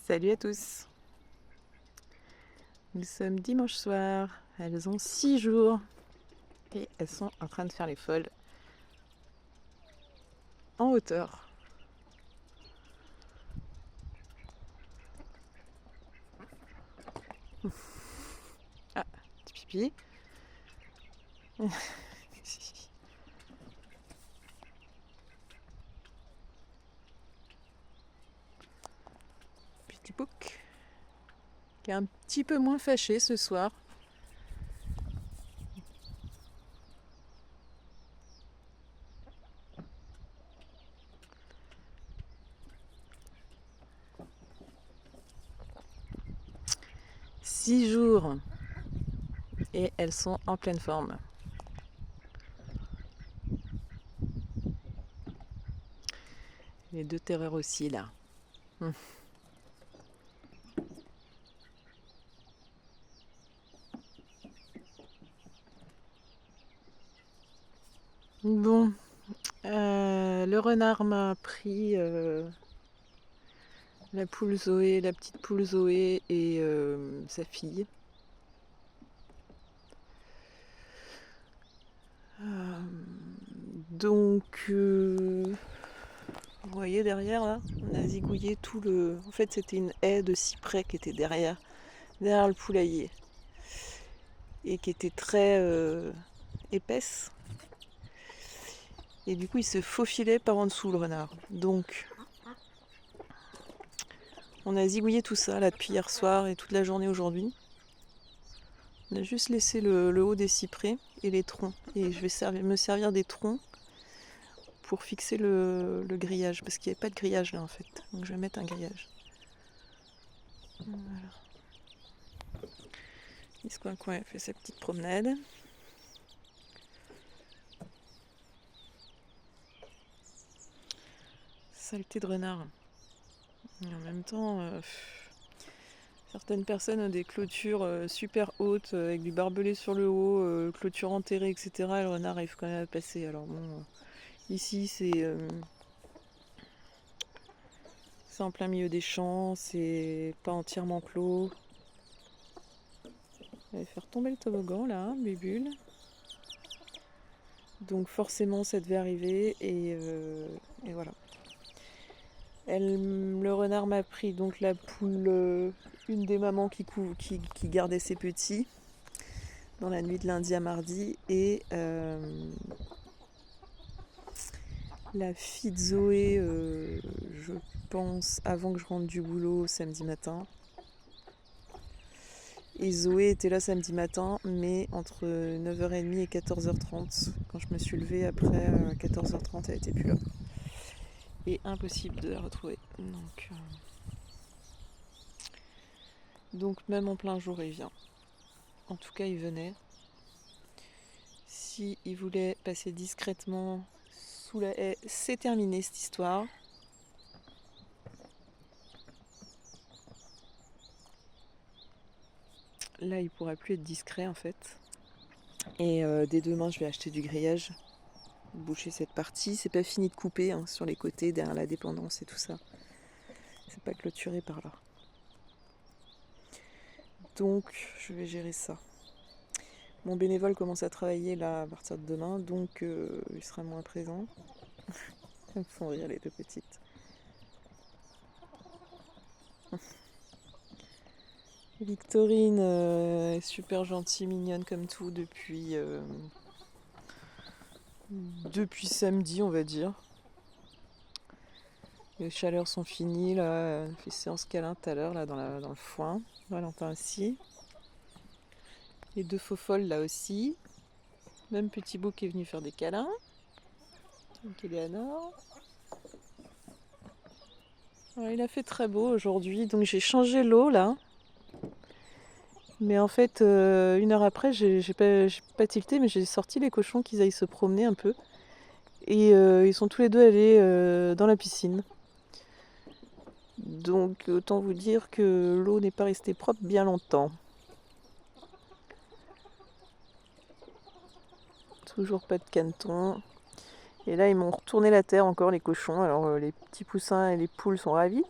Salut à tous. Nous sommes dimanche soir. Elles ont 6 jours et elles sont en train de faire les folles en hauteur. Ah, petit pipi. Petit Pouk qui est un petit peu moins fâché ce soir. Six jours et elles sont en pleine forme. Les deux terreurs aussi là. Bon, le renard m'a pris la poule Zoé, la petite poule Zoé et sa fille. Donc, vous voyez derrière là, on a zigouillé tout le. En fait, c'était une haie de cyprès qui était derrière le poulailler et qui était très épaisse. Et du coup, il se faufilait par en dessous le renard. Donc, on a zigouillé tout ça là depuis hier soir et toute la journée aujourd'hui. On a juste laissé le haut des cyprès et les troncs. Et je vais me servir des troncs pour fixer le grillage, parce qu'il n'y avait pas de grillage là en fait. Donc je vais mettre un grillage. Voilà. Miss Coin fait sa petite promenade. Saleté de renard. Et en même temps, certaines personnes ont des clôtures super hautes avec du barbelé sur le haut, clôture enterrée, etc. Et le renard arrive quand même à passer. Alors bon, ici c'est en plein milieu des champs, c'est pas entièrement clos. On va faire tomber le toboggan là, bébule. Donc forcément ça devait arriver et voilà. Le renard m'a pris donc la poule, une des mamans qui gardait ses petits dans la nuit de lundi à mardi, et la fille de Zoé, je pense, avant que je rentre du boulot samedi matin. Et Zoé était là samedi matin, mais entre 9h30 et 14h30. Quand je me suis levée après 14h30, elle était plus là. Et impossible de la retrouver. Donc même en plein jour, il vient. En tout cas, il venait. Si il voulait passer discrètement sous la haie, c'est terminé cette histoire. Là, il pourra plus être discret en fait. Et dès demain, je vais acheter du grillage, boucher cette partie. C'est pas fini de couper hein, sur les côtés, derrière la dépendance et tout ça. C'est pas clôturé par là. Donc, je vais gérer ça. Mon bénévole commence à travailler là à partir de demain, donc il sera moins présent. Elles me font rire les deux petites. Victorine est super gentille, mignonne comme tout depuis samedi, on va dire. Les chaleurs sont finies, là. Elle fait séance câlin tout à l'heure, là, dans le foin. Valentin aussi. Les deux faux folles, là aussi. Même petit beau qui est venu faire des câlins. Donc Eleanor. Alors, il a fait très beau aujourd'hui, donc j'ai changé l'eau, là. Mais en fait, 1 heure après, j'ai pas tilté, mais j'ai sorti les cochons qu'ils aillent se promener un peu. Et ils sont tous les deux allés dans la piscine. Donc autant vous dire que l'eau n'est pas restée propre bien longtemps. Toujours pas de caneton. Et là ils m'ont retourné la terre encore les cochons. Alors les petits poussins et les poules sont ravis.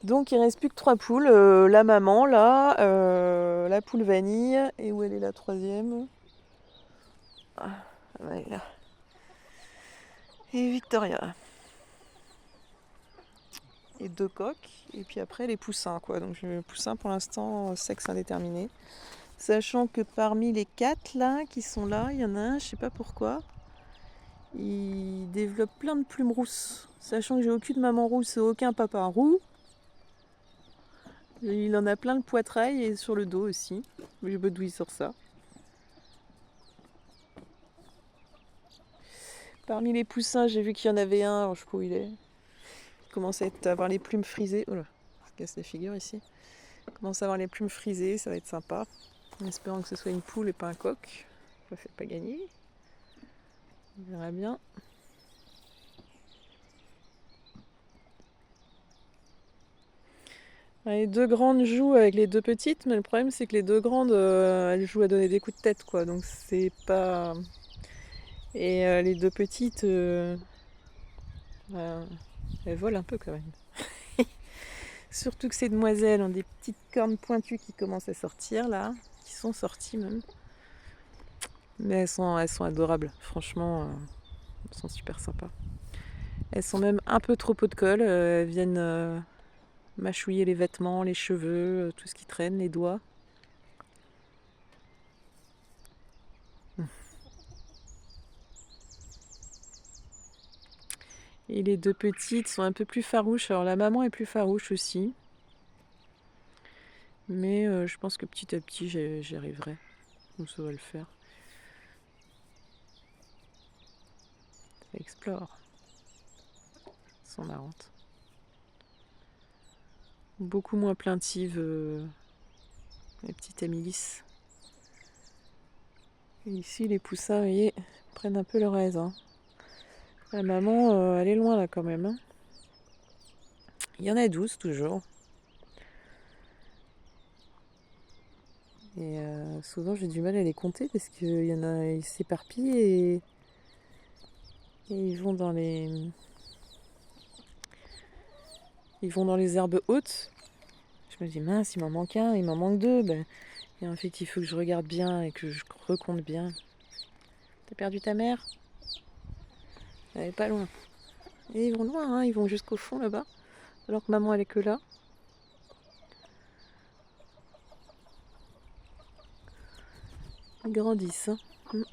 Donc il reste plus que 3 poules. La maman là, la poule vanille. Et où elle est la troisième? Ah, elle est là. Et Victoria. Et 2 coqs. Et puis après les poussins quoi. Donc poussins pour l'instant sexe indéterminé. Sachant que parmi les 4 là qui sont là, il y en a un, je sais pas pourquoi, il développe plein de plumes rousses. Sachant que j'ai aucune maman rousse et aucun papa roux. Il en a plein le poitrail et sur le dos aussi. Je sais pas d'où il sort ça. Parmi les poussins, j'ai vu qu'il y en avait un, je sais pas où il est. Il commence à avoir les plumes frisées. Oh là, ça casse la figure ici. Il commence à avoir les plumes frisées, ça va être sympa. En espérant que ce soit une poule et pas un coq. Ça fait pas gagner. On verra bien. Les 2 grandes jouent avec les 2 petites, mais le problème c'est que les 2 grandes, elles jouent à donner des coups de tête, quoi. Donc c'est pas... Et les 2 petites, bah, elles volent un peu quand même. Surtout que ces demoiselles ont des petites cornes pointues qui commencent à sortir là, qui sont sorties même. Mais elles sont adorables, franchement, elles sont super sympas. Elles sont même un peu trop pot de colle, elles viennent mâchouiller les vêtements, les cheveux, tout ce qui traîne, les doigts. Et les 2 petites sont un peu plus farouches. Alors la maman est plus farouche aussi. Mais je pense que petit à petit j'y arriverai. Donc ça va le faire. Ça explore. Elles sont marrantes. Beaucoup moins plaintives les petites Amélis. Et ici les poussins, vous voyez, prennent un peu leur aise. Hein. La maman, elle est loin là quand même. Hein. Il y en a 12 toujours. Et souvent j'ai du mal à les compter parce qu'il y en a, ils s'éparpillent et ils vont dans les... Ils vont dans les herbes hautes. Je me dis mince, il m'en manque un, il m'en manque 2. Ben, et en fait il faut que je regarde bien et que je recompte bien. T'as perdu ta mère? Elle est pas loin. Et ils vont loin, hein, ils vont jusqu'au fond là-bas. Alors que maman elle est que là. Ils grandissent. Hein.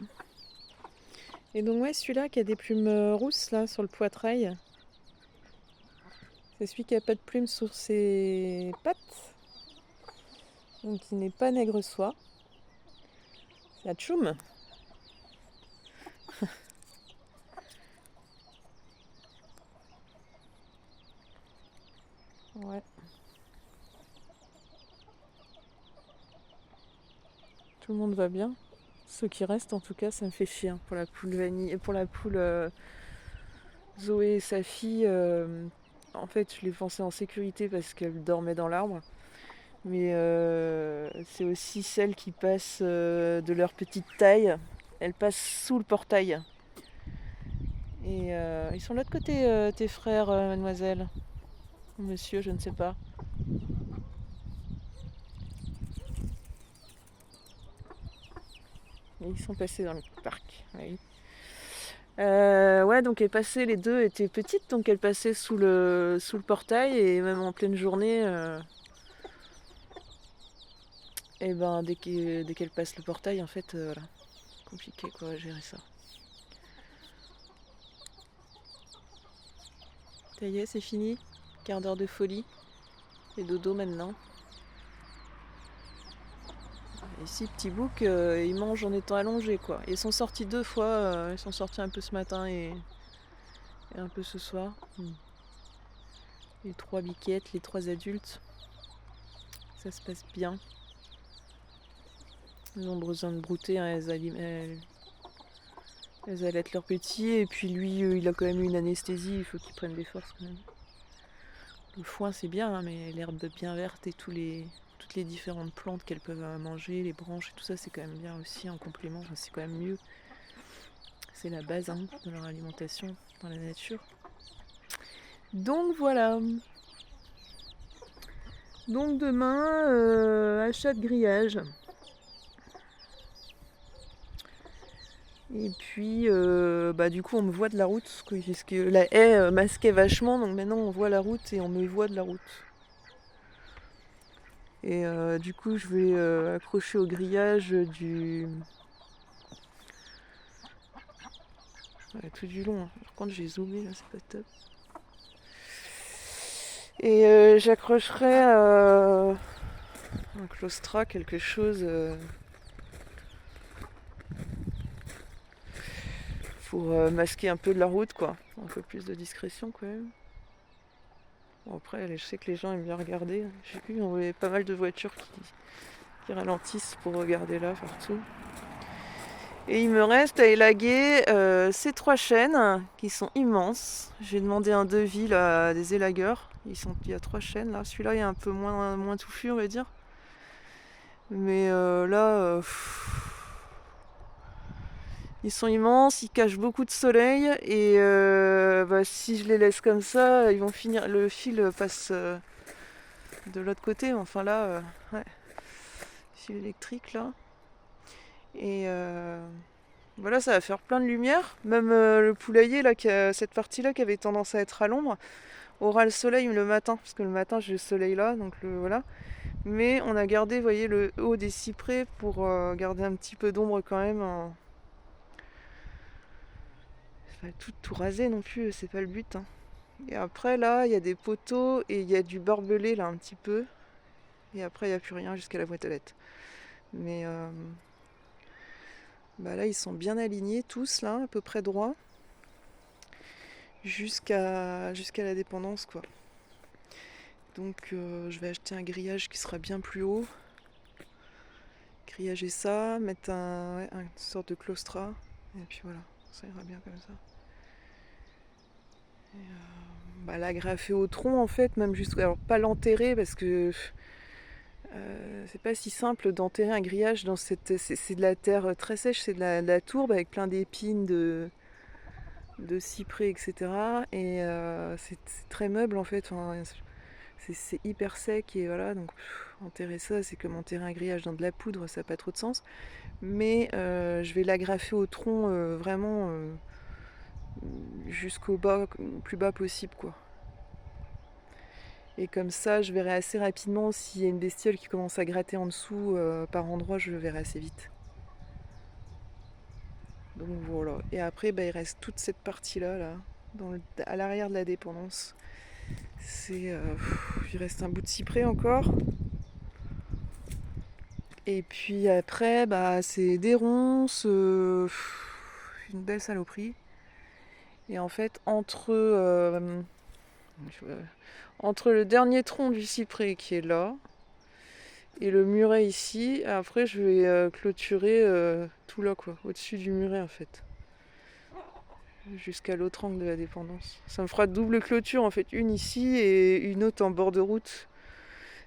Et donc ouais, celui-là qui a des plumes rousses là sur le poitrail. C'est celui qui a pas de plumes sur ses pattes. Donc il n'est pas nègre soie. C'est la tchoum. Ouais. Tout le monde va bien. Ceux qui restent en tout cas, ça me fait chier. Hein, pour la poule vanille et pour la poule Zoé et sa fille. En fait, je les pensais en sécurité parce qu'elles dormaient dans l'arbre. Mais c'est aussi celles qui passent de leur petite taille. Elles passent sous le portail. Et ils sont de l'autre côté, tes frères, mademoiselle. Monsieur, je ne sais pas. Et ils sont passés dans le parc. Oui. Ouais, donc elles passaient, les 2 étaient petites, donc elles passaient sous le portail et même en pleine journée. Et ben dès qu'elles passent le portail, en fait, voilà, compliqué quoi, à gérer ça. Ça y est, c'est fini. Quart d'heure de folie. Et dodo maintenant. Ici, petit bouc, ils mangent en étant allongés quoi. Ils sont sortis 2 fois, ils sont sortis un peu ce matin et un peu ce soir. Les 3 biquettes, les 3 adultes. Ça se passe bien. Elles ont besoin de brouter, hein, elles allaitent leur petit et puis lui il a quand même eu une anesthésie, il faut qu'il prenne des forces quand même. Le foin c'est bien, hein, mais l'herbe bien verte et toutes les différentes plantes qu'elles peuvent manger, les branches et tout ça c'est quand même bien aussi en complément, enfin, c'est quand même mieux. C'est la base hein, de leur alimentation dans la nature. Donc voilà. Donc demain, achat de grillage. Et puis, du coup, on me voit de la route, parce que la haie masquait vachement, donc maintenant on voit la route et on me voit de la route. Et du coup, je vais accrocher au grillage ouais, tout du long. Hein. Par contre, j'ai zoomé, là, c'est pas top. Et j'accrocherai un claustra, quelque chose pour masquer un peu de la route, quoi. Un peu plus de discrétion, quand même. Bon, après, je sais que les gens aiment bien regarder. J'ai vu, on voyait pas mal de voitures qui ralentissent pour regarder là, partout. Et il me reste à élaguer ces 3 chênes qui sont immenses. J'ai demandé un devis là, à des élagueurs. Il y a 3 chênes là. Celui-là est un peu moins touffu, on va dire. Mais là, ils sont immenses, ils cachent beaucoup de soleil. Et si je les laisse comme ça, ils vont finir. Le fil passe de l'autre côté. Enfin là, ouais. Fil électrique là. Et voilà, ça va faire plein de lumière. Même le poulailler, là, cette partie-là qui avait tendance à être à l'ombre, aura le soleil le matin. Parce que le matin, j'ai le soleil là, donc voilà. Mais on a gardé, vous voyez, le haut des cyprès pour garder un petit peu d'ombre quand même. Pas tout raser non plus, c'est pas le but. Hein. Et après, là, il y a des poteaux et il y a du barbelé là un petit peu. Et après, il n'y a plus rien jusqu'à la boîte aux lettres. Mais là, ils sont bien alignés tous là, à peu près droits. Jusqu'à la dépendance, quoi. Donc je vais acheter un grillage qui sera bien plus haut. Grillager ça, mettre une sorte de claustra. Et puis voilà, ça ira bien comme ça. Et, l'agrafer au tronc en fait, même juste. Alors pas l'enterrer parce que c'est pas si simple d'enterrer un grillage dans cette. C'est de la terre très sèche, c'est de la tourbe avec plein d'épines, de cyprès, etc. Et c'est très meuble en fait. Enfin, c'est hyper sec et voilà, donc enterrer ça, c'est comme enterrer un grillage dans de la poudre, ça n'a pas trop de sens. Mais je vais l'agrafer au tronc vraiment jusqu'au bas, le plus bas possible, quoi. Et comme ça, je verrai assez rapidement s'il y a une bestiole qui commence à gratter en dessous par endroit, je le verrai assez vite. Donc voilà. Et après, il reste toute cette partie-là, là, à l'arrière de la dépendance. Il reste un bout de cyprès encore. Et puis après, c'est des ronces, une belle saloperie. Et en fait, entre le dernier tronc du cyprès qui est là et le muret ici, après je vais clôturer tout là, quoi, au-dessus du muret en fait. Jusqu'à l'autre angle de la dépendance. Ça me fera double clôture en fait, une ici et une autre en bord de route.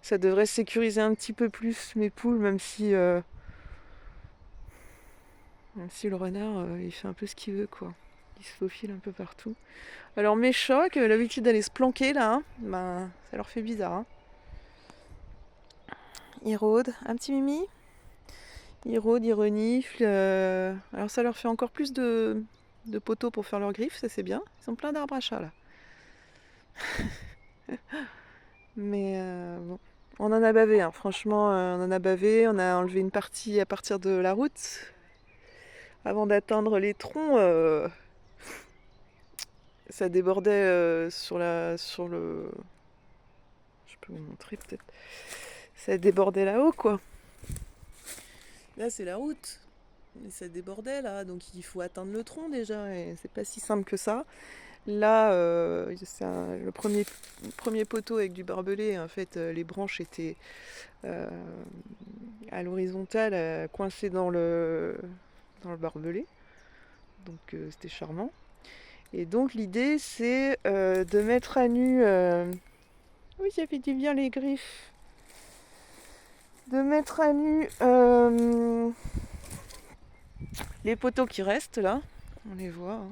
Ça devrait sécuriser un petit peu plus mes poules, même si le renard il fait un peu ce qu'il veut, quoi. Il se faufile un peu partout. Alors mes chats qui avaient l'habitude d'aller se planquer là, ça leur fait bizarre. Hein. Ils rôdent. Un petit mimi. Ils rôdent, ils reniflent. Alors ça leur fait encore plus de poteaux pour faire leurs griffes, ça c'est bien. Ils ont plein d'arbres à chat là. Mais bon. On en a bavé, hein. Franchement, on en a bavé. On a enlevé une partie à partir de la route. Avant d'atteindre les troncs, ça débordait sur le. Je peux vous montrer peut-être. Ça débordait là-haut, quoi. Là, c'est la route. Et ça débordait, là. Donc, il faut atteindre le tronc, déjà. Et c'est pas si simple que ça. Là, c'est le premier poteau avec du barbelé. En fait, les branches étaient à l'horizontale, coincées dans le barbelé. Donc, c'était charmant. Et donc, l'idée, c'est de mettre à nu... Oui, ça fait du bien les griffes. De mettre à nu les poteaux qui restent là, on les voit. Hein.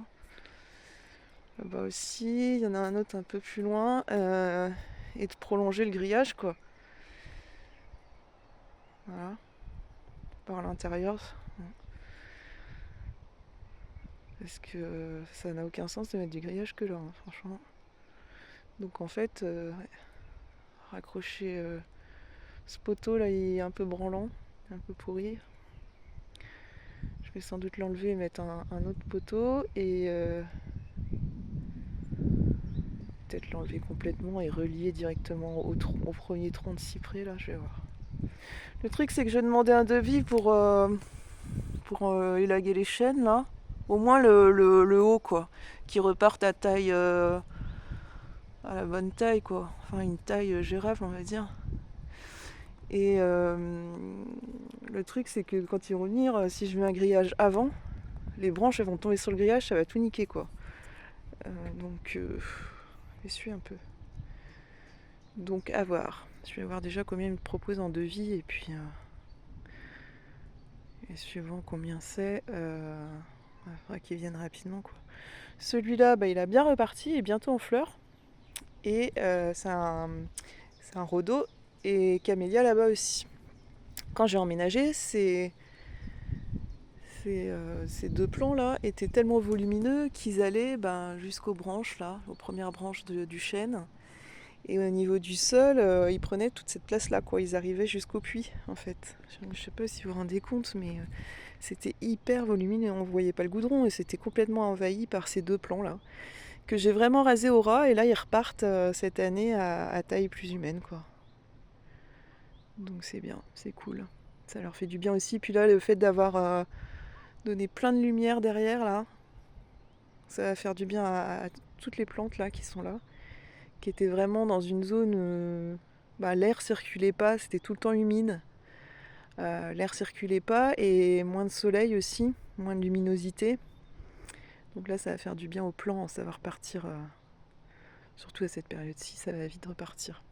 Là-bas aussi, il y en a un autre un peu plus loin, et de prolonger le grillage, quoi. Voilà. Par l'intérieur. Parce que ça n'a aucun sens de mettre du grillage que là, hein, franchement. Donc en fait, raccrocher ce poteau là, il est un peu branlant, un peu pourri. Je vais sans doute l'enlever et mettre un autre poteau et peut-être l'enlever complètement et relier directement au premier tronc de cyprès là, je vais voir. Le truc c'est que je vais demander un devis pour élaguer les chênes là. Au moins le haut quoi, qui reparte à taille à la bonne taille quoi. Enfin une taille gérable on va dire. Et le truc c'est que quand ils vont venir, si je mets un grillage avant, les branches elles vont tomber sur le grillage, ça va tout niquer quoi. Donc essuie un peu. Donc à voir. Je vais voir déjà combien ils me proposent en devis et puis et suivant combien c'est, il faudra qu'ils viennent rapidement quoi. Celui-là, bah, il a bien reparti, il est bientôt en fleurs. Et c'est un rhodo et camélia là-bas aussi. Quand j'ai emménagé, ces deux plants là étaient tellement volumineux qu'ils allaient jusqu'aux branches là, aux premières branches du chêne. Et au niveau du sol, ils prenaient toute cette place là quoi. Ils arrivaient jusqu'au puits en fait. Je ne sais pas si vous vous rendez compte, mais c'était hyper volumineux. On ne voyait pas le goudron et c'était complètement envahi par ces deux plants là. Que j'ai vraiment rasé au ras et là ils repartent cette année à taille plus humaine quoi. Donc c'est bien, c'est cool. Ça leur fait du bien aussi. Puis là le fait d'avoir donné plein de lumière derrière là, ça va faire du bien à toutes les plantes là qui sont là, qui étaient vraiment dans une zone l'air circulait pas, c'était tout le temps humide. L'air circulait pas et moins de soleil aussi, moins de luminosité. Donc là ça va faire du bien aux plants, ça va repartir. Surtout à cette période-ci, ça va vite repartir.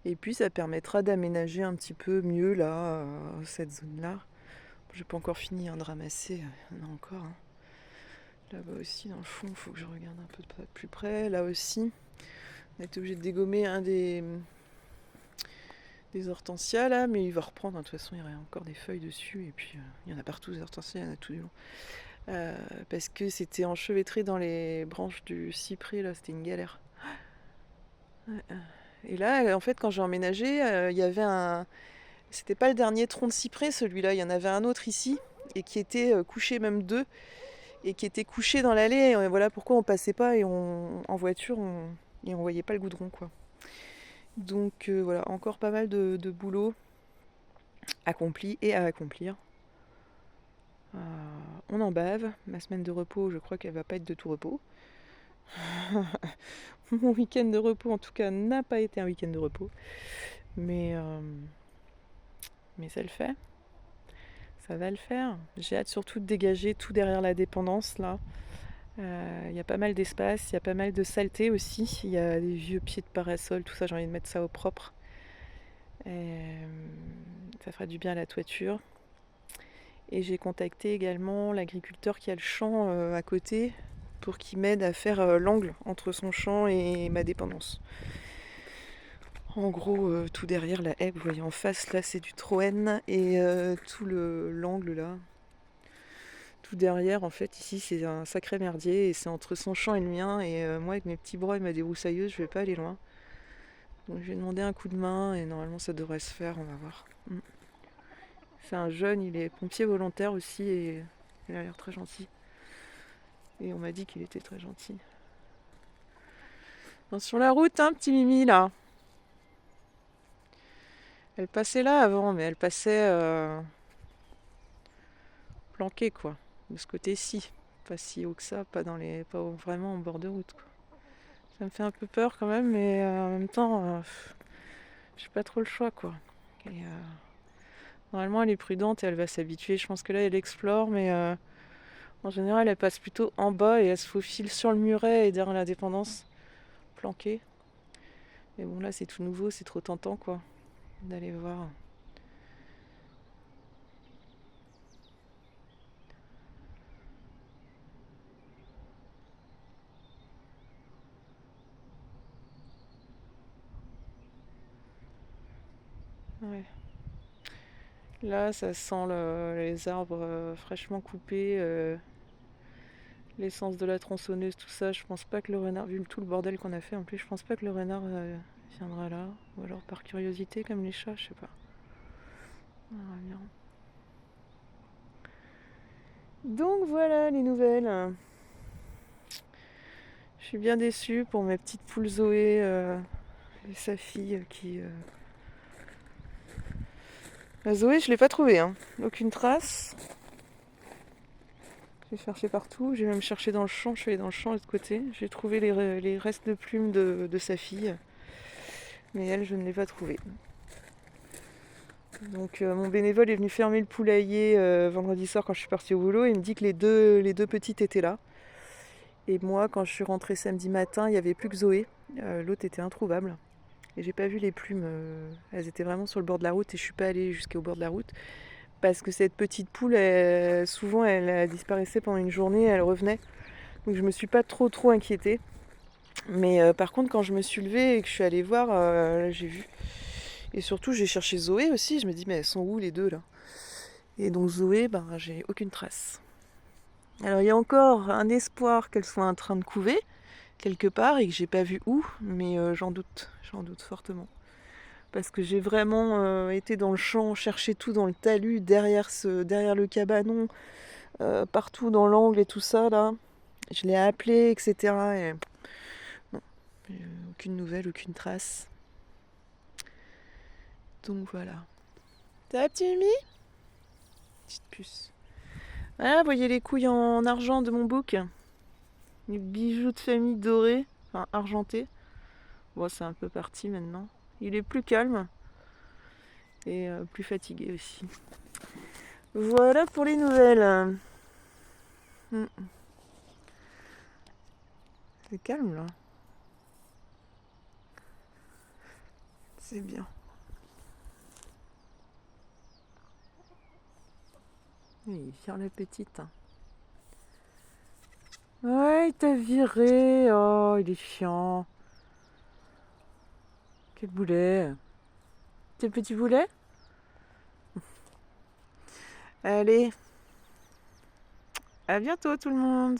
Et puis ça permettra d'aménager un petit peu mieux là, cette zone-là. J'ai pas encore fini de ramasser, il y en a encore. Hein. Là-bas aussi, dans le fond, il faut que je regarde un peu de plus près. Là aussi, on a été obligé de dégommer un des hortensias là, mais il va reprendre. De toute façon, il y aurait encore des feuilles dessus. Et puis, il y en a partout des hortensias, il y en a tout du long. Parce que c'était enchevêtré dans les branches du cyprès, là, c'était une galère. Et là, en fait, quand j'ai emménagé, il y avait un. C'était pas le dernier tronc de cyprès, celui-là. Il y en avait un autre ici, et qui était couché, même deux, et qui était couché dans l'allée. Et voilà pourquoi on passait pas et en voiture, et on voyait pas le goudron, quoi. Donc voilà, encore pas mal de boulot accompli et à accomplir. On en bave. Ma semaine de repos, je crois qu'elle va pas être de tout repos. Mon week-end de repos, en tout cas, n'a pas été un week-end de repos. Mais ça le fait. Ça va le faire. J'ai hâte surtout de dégager tout derrière la dépendance là. Il y a pas mal d'espace, il y a pas mal de saleté aussi. Il y a des vieux pieds de parasol, tout ça, j'ai envie de mettre ça au propre. Ça fera du bien à la toiture. Et j'ai contacté également l'agriculteur qui a le champ à côté pour qu'il m'aide à faire l'angle entre son champ et ma dépendance. En gros, tout derrière la haie, vous voyez en face, là c'est du Troène et tout l'angle là. Tout derrière, en fait, ici c'est un sacré merdier et c'est entre son champ et le mien. Et moi, avec mes petits bras et ma débroussailleuse, je vais pas aller loin. Donc je vais demander un coup de main et normalement ça devrait se faire, on va voir. C'est un jeune, il est pompier volontaire aussi et il a l'air très gentil. Et on m'a dit qu'il était très gentil. Sur la route, hein, petit Mimi là. Elle passait là avant, mais elle passait planquée quoi, de ce côté-ci. Pas si haut que ça, pas vraiment en bord de route quoi. Ça me fait un peu peur quand même, mais en même temps, j'ai pas trop le choix quoi. Et, normalement elle est prudente et elle va s'habituer. Je pense que là elle explore, mais en général elle passe plutôt en bas et elle se faufile sur le muret et derrière la dépendance, planquée. Mais bon là c'est tout nouveau, c'est trop tentant quoi, d'aller voir. Ouais. Là, ça sent les arbres fraîchement coupés, l'essence de la tronçonneuse, tout ça. Je pense pas que le renard, vu tout le bordel qu'on a fait en plus, je pense pas que le renard viendra là. Ou alors par curiosité, comme les chats, je sais pas. On verra bien. Donc voilà les nouvelles. Je suis bien déçue pour mes petites poules Zoé et sa fille qui. La Zoé, je l'ai pas trouvée, hein. Aucune trace. J'ai cherché partout, j'ai même cherché dans le champ, je suis allée dans le champ de l'autre côté. J'ai trouvé les restes de plumes de sa fille, mais elle, je ne l'ai pas trouvée. Donc mon bénévole est venu fermer le poulailler vendredi soir quand je suis partie au boulot et il me dit que les deux petites étaient là. Et moi, quand je suis rentrée samedi matin, il n'y avait plus que Zoé. L'autre était introuvable. Et j'ai pas vu les plumes, elles étaient vraiment sur le bord de la route et je suis pas allée jusqu'au bord de la route. Parce que cette petite poule, souvent elle disparaissait pendant une journée, elle revenait. Donc je me suis pas trop inquiétée. Mais par contre, quand je me suis levée et que je suis allée voir, j'ai vu. Et surtout, j'ai cherché Zoé aussi. Je me dis, mais elles sont où les deux là? Et donc Zoé, ben, j'ai aucune trace. Alors il y a encore un espoir qu'elle soit en train de couver quelque part et que j'ai pas vu où, mais j'en doute fortement. Parce que j'ai vraiment été dans le champ, chercher tout dans le talus, derrière le cabanon, partout dans l'angle et tout ça là. Je l'ai appelé, etc. Et non, aucune nouvelle, aucune trace. Donc voilà. Ça va, petit Mimi? Petite puce. Ah, vous voyez les couilles en argent de mon bouc? Les bijoux de famille dorés, enfin argentés. Bon, c'est un peu parti maintenant. Il est plus calme et plus fatigué aussi. Voilà pour les nouvelles. C'est calme là. C'est bien. Il vire la petite. Ouais, il t'a viré. Oh, il est chiant. Quel boulet. C'est le petit boulet? Allez, à bientôt tout le monde.